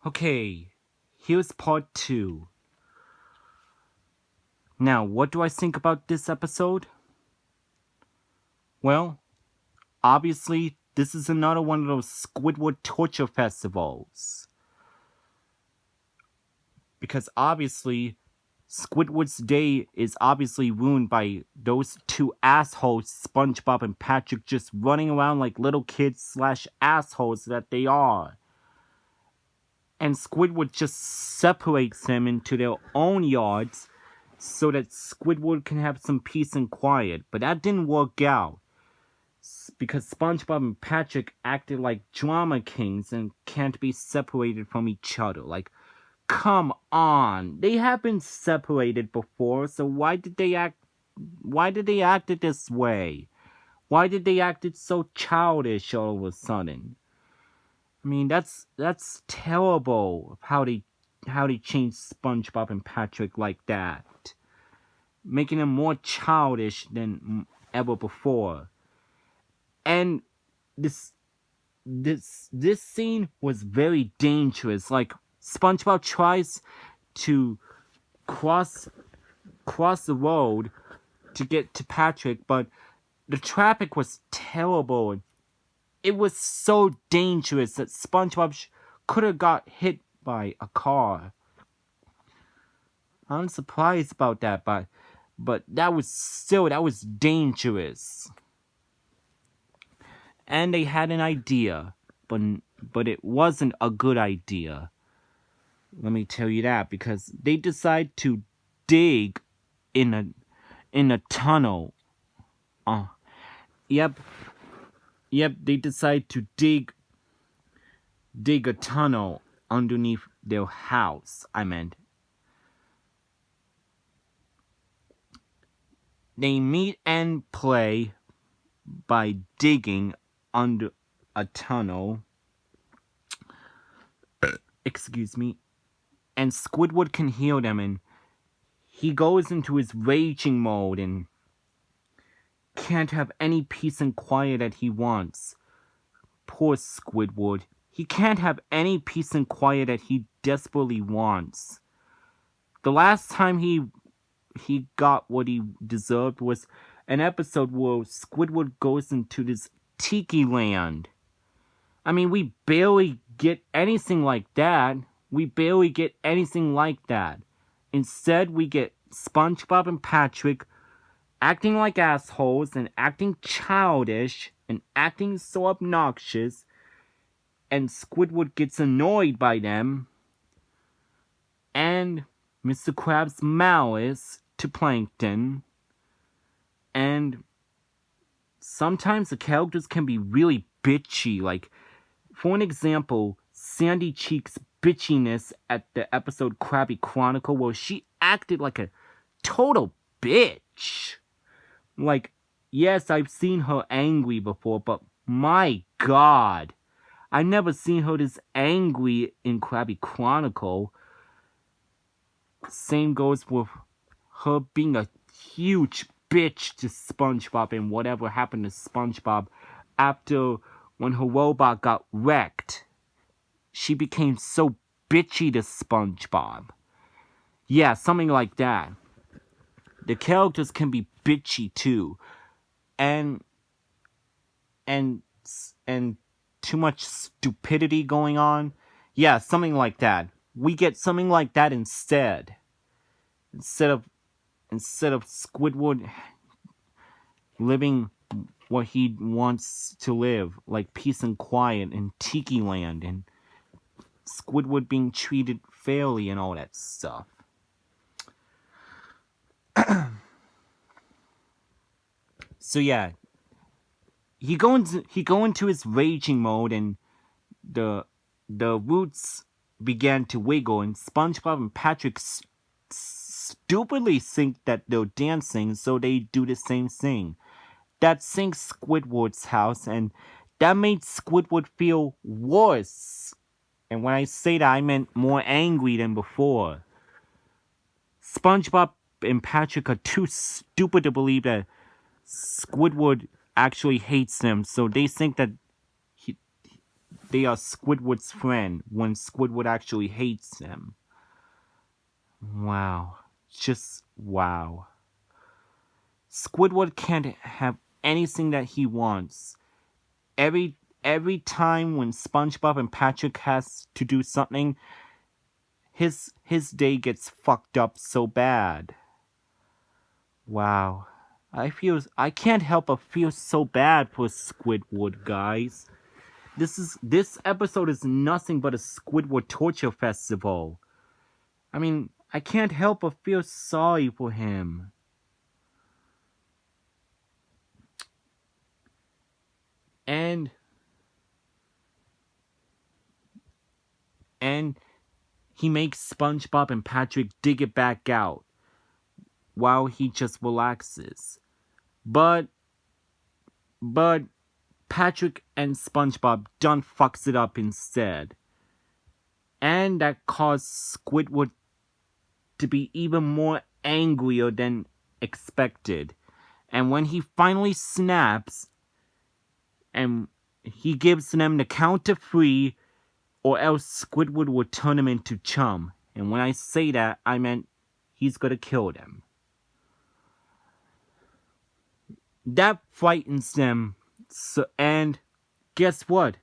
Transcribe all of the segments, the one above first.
Okay, here's part 2. Now, what do I think about this episode? Well, obviously, this is another one of those Squidward torture festivals. Because obviously, Squidward's day is obviously ruined by those two assholes, SpongeBob and Patrick, just running around like little kids / assholes that they are. And Squidward just separates them into their own yards so that Squidward can have some peace and quiet. But that didn't work out because SpongeBob and Patrick acted like drama kings and can't be separated from each other. Like, come on. They have been separated before, so why did they act it this way? Why did they act it so childish all of a sudden? I mean, that's terrible how they changed SpongeBob and Patrick like that, making them more childish than ever before. And this scene was very dangerous. Like, SpongeBob tries to cross the road to get to Patrick, but the traffic was terrible. It was so dangerous that SpongeBob could have got hit by a car. I'm surprised about that, but that was dangerous. And they had an idea, but it wasn't a good idea. Let me tell you that, because they decide to dig in a tunnel. Yep, they decide to dig a tunnel underneath their house. They meet and play by digging under a tunnel. Excuse me. And Squidward can hear them, and he goes into his raging mode and can't have any peace and quiet that he wants. Poor Squidward. He can't have any peace and quiet that he desperately wants. The last time he got what he deserved was an episode where Squidward goes into this tiki land. I mean, we barely get anything like that. Instead, we get SpongeBob and Patrick acting like assholes and acting childish and acting so obnoxious, and Squidward gets annoyed by them, and Mr. Krabs' malice to Plankton, and sometimes the characters can be really bitchy. Like, for an example, Sandy Cheek's bitchiness at the episode Krabby Chronicle, where she acted like a total bitch. Like, yes, I've seen her angry before, but my God, I've never seen her this angry in Krabby Chronicle. Same goes with her being a huge bitch to SpongeBob and whatever happened to SpongeBob after when her robot got wrecked. She became so bitchy to SpongeBob. Yeah, something like that. The characters can be bitchy too. And too much stupidity going on. Yeah, something like that. We get something like that instead. Instead of Squidward living what he wants to live, like peace and quiet in Tiki Land, and Squidward being treated fairly and all that stuff. So yeah, he go into his raging mode, and the roots began to wiggle, and SpongeBob and Patrick stupidly think that they're dancing, so they do the same thing. That sinks Squidward's house, and that made Squidward feel worse. And when I say that, I meant more angry than before. SpongeBob and Patrick are too stupid to believe that Squidward actually hates them, so they think that they are Squidward's friend when Squidward actually hates them. Wow. Just wow. Squidward can't have anything that he wants. Every time when SpongeBob and Patrick has to do something, his day gets fucked up so bad. Wow. I can't help but feel so bad for Squidward, guys. This episode is nothing but a Squidward torture festival. I mean, I can't help but feel sorry for him. And he makes SpongeBob and Patrick dig it back out while he just relaxes. But Patrick and SpongeBob done fucks it up instead. And that caused Squidward to be even more angrier than expected. And when he finally snaps, and he gives them the count to 3, or else Squidward will turn him into chum. And when I say that, I meant he's gonna kill them. That frightens them. So, and guess what?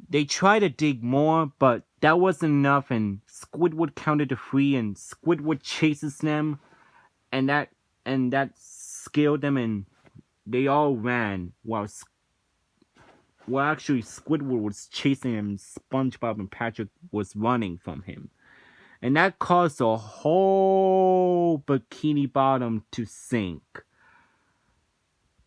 They try to dig more, but that wasn't enough, and Squidward counted to 3, and Squidward chases them, and that scared them, and they all ran while actually Squidward was chasing him, SpongeBob and Patrick was running from him. And that caused the whole Bikini Bottom to sink.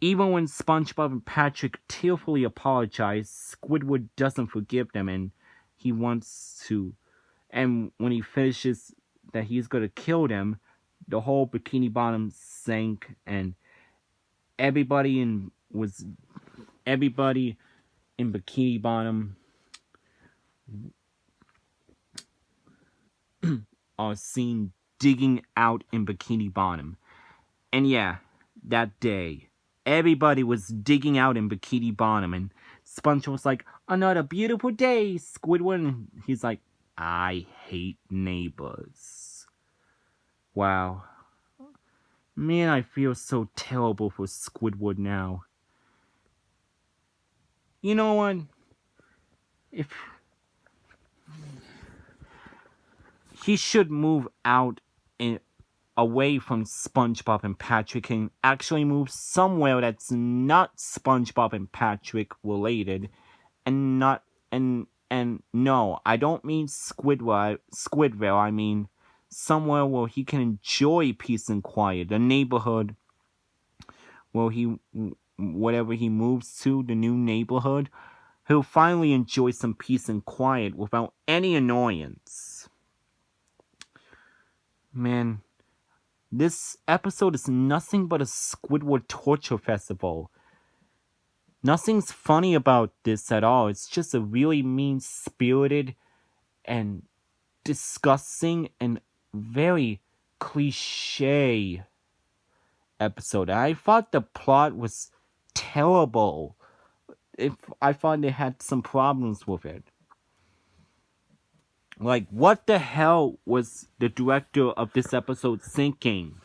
Even when SpongeBob and Patrick tearfully apologize, Squidward doesn't forgive them, and he wants to. And when he finishes that he's gonna kill them, the whole Bikini Bottom sank, and everybody in Bikini Bottom are seen digging out in Bikini Bottom. And yeah, that day, everybody was digging out in Bikini Bottom, and SpongeBob was like, "Another beautiful day, Squidward." And he's like, "I hate neighbors." Wow. Man, I feel so terrible for Squidward now. You know what? If he should move out and away from SpongeBob and Patrick and actually move somewhere that's not SpongeBob and Patrick related, and no, I don't mean Squidville. I mean somewhere where he can enjoy peace and quiet. The neighborhood where whatever he moves to, the new neighborhood, he'll finally enjoy some peace and quiet without any annoyance. Man, this episode is nothing but a Squidward torture festival. Nothing's funny about this at all. It's just a really mean-spirited and disgusting and very cliche episode. I thought the plot was terrible. I thought they had some problems with it. Like, what the hell was the director of this episode thinking?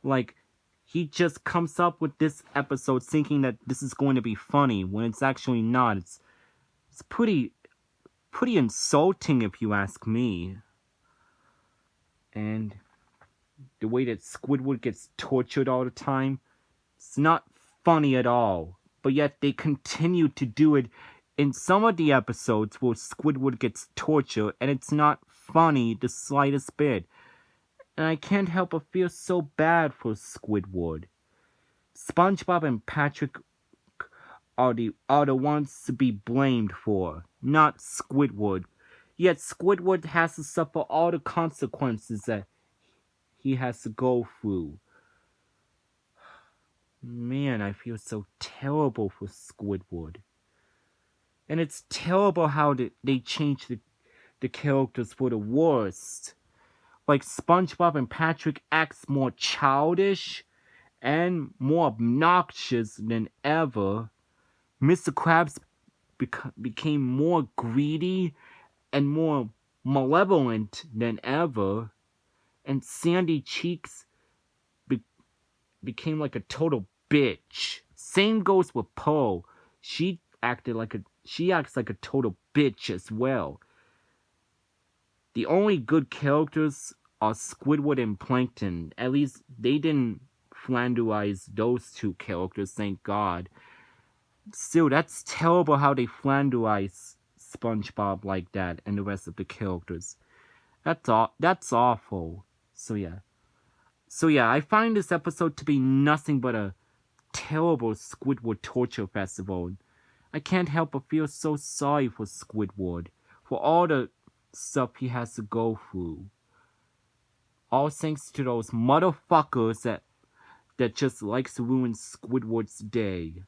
Like, he just comes up with this episode thinking that this is going to be funny when it's actually not. It's pretty insulting if you ask me. And the way that Squidward gets tortured all the time, it's not funny at all. But yet they continue to do it in some of the episodes where Squidward gets tortured, and it's not funny the slightest bit. And I can't help but feel so bad for Squidward. SpongeBob and Patrick are the ones to be blamed for, not Squidward. Yet Squidward has to suffer all the consequences that he has to go through. Man, I feel so terrible for Squidward. And it's terrible how they change the characters for the worst. Like, SpongeBob and Patrick acts more childish and more obnoxious than ever. Mr. Krabs became more greedy and more malevolent than ever, and Sandy Cheeks became like a total bitch. Same goes with Pearl. She acts like a total bitch as well. The only good characters are Squidward and Plankton. At least they didn't flanderize those two characters, thank God. Still, that's terrible how they flanderize SpongeBob like that and the rest of the characters. That's awful. So yeah, I find this episode to be nothing but a terrible Squidward torture festival. I can't help but feel so sorry for Squidward, for all the stuff he has to go through. All thanks to those motherfuckers that just likes to ruin Squidward's day.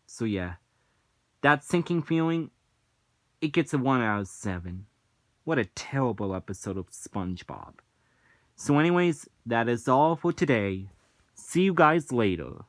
So yeah, that sinking feeling, it gets a 1 out of 7. What a terrible episode of SpongeBob. So anyways, that is all for today. See you guys later.